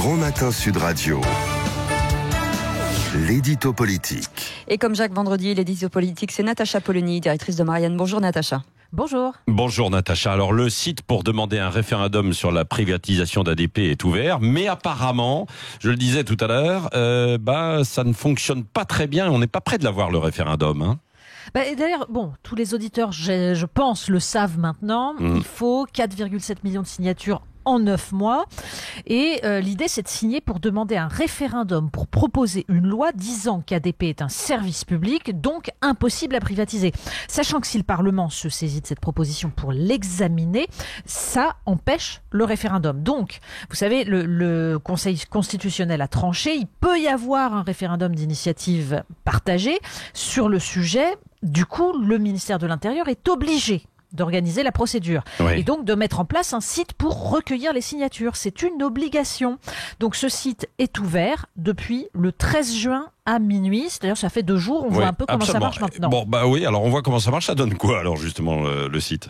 Grand Matin Sud Radio. L'édito politique. Et comme chaque vendredi, l'édito politique, c'est Natacha Polony, directrice de Marianne. Bonjour Natacha. Bonjour. Bonjour Natacha. Alors le site pour demander un référendum sur la privatisation d'ADP est ouvert, mais apparemment, je le disais tout à l'heure, ça ne fonctionne pas très bien. On n'est pas près de l'avoir le référendum. Hein. D'ailleurs, tous les auditeurs, je pense, le savent maintenant. Il faut 4,7 millions de signatures en 9 mois. Et l'idée, c'est de signer pour demander un référendum pour proposer une loi disant qu'ADP est un service public, donc impossible à privatiser. Sachant que si le Parlement se saisit de cette proposition pour l'examiner, ça empêche le référendum. Donc, vous savez, le Conseil constitutionnel a tranché. Il peut y avoir un référendum d'initiative partagée sur le sujet. Du coup, le ministère de l'Intérieur est obligé d'organiser la procédure et donc de mettre en place un site pour recueillir les signatures. C'est une obligation. Donc ce site est ouvert depuis le 13 juin à minuit. D'ailleurs, ça fait 2 jours. On voit un peu comment ça marche maintenant. Alors on voit comment ça marche. Ça donne quoi alors justement le site ?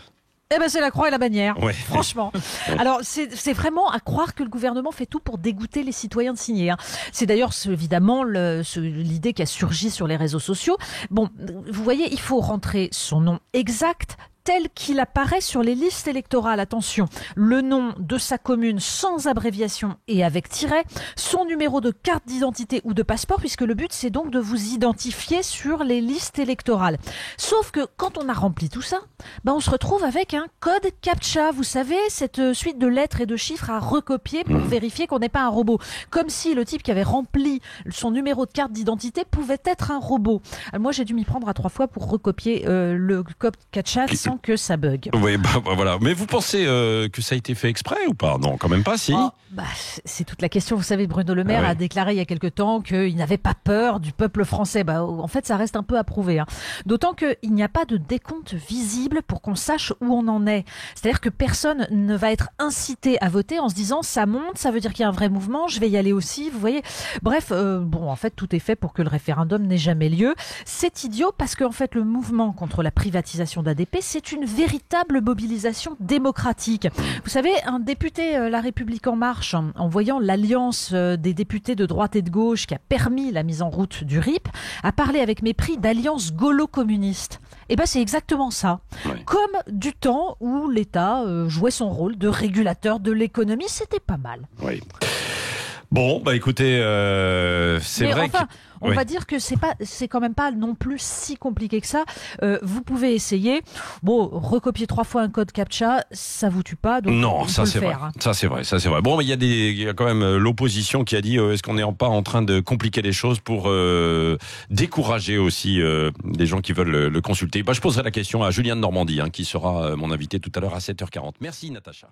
C'est la croix et la bannière, franchement. Alors, c'est vraiment à croire que le gouvernement fait tout pour dégoûter les citoyens de signer. C'est d'ailleurs évidemment l'idée qui a surgi sur les réseaux sociaux. Vous voyez, il faut rentrer son nom exact, tel qu'il apparaît sur les listes électorales. Attention, le nom de sa commune sans abréviation et avec tiret, son numéro de carte d'identité ou de passeport, puisque le but c'est donc de vous identifier sur les listes électorales. Sauf que quand on a rempli tout ça, on se retrouve avec un code CAPTCHA. Vous savez, cette suite de lettres et de chiffres à recopier pour vérifier qu'on n'est pas un robot. Comme si le type qui avait rempli son numéro de carte d'identité pouvait être un robot. Alors moi j'ai dû m'y prendre à 3 fois pour recopier le code CAPTCHA sans que ça bug. Oui, voilà. Mais vous pensez que ça a été fait exprès ou pas ? Non, quand même pas, si. C'est toute la question. Vous savez, Bruno Le Maire a déclaré il y a quelque temps qu'il n'avait pas peur du peuple français. En fait, ça reste un peu à prouver. D'autant qu'il n'y a pas de décompte visible pour qu'on sache où on en est. C'est-à-dire que personne ne va être incité à voter en se disant ça monte, ça veut dire qu'il y a un vrai mouvement, je vais y aller aussi. Vous voyez. Bref, en fait, tout est fait pour que le référendum n'ait jamais lieu. C'est idiot parce qu'en fait, le mouvement contre la privatisation d'ADP, c'est une véritable mobilisation démocratique. Vous savez, un député La République En Marche, en voyant l'alliance des députés de droite et de gauche qui a permis la mise en route du RIP, a parlé avec mépris d'alliance gaulo-communiste. C'est exactement ça. Comme du temps où l'État jouait son rôle de régulateur de l'économie, c'était pas mal. Oui. Écoutez, c'est vrai que... On va dire que c'est quand même pas non plus si compliqué que ça. Vous pouvez essayer. Recopier 3 fois un code CAPTCHA, ça vous tue pas. Donc non, ça c'est vrai. Ça c'est vrai. Mais il y a quand même l'opposition qui a dit est-ce qu'on n'est pas en train de compliquer les choses pour décourager aussi des gens qui veulent le consulter. Je poserai la question à Julien de Normandie, qui sera mon invité tout à l'heure à 7h40. Merci Natacha.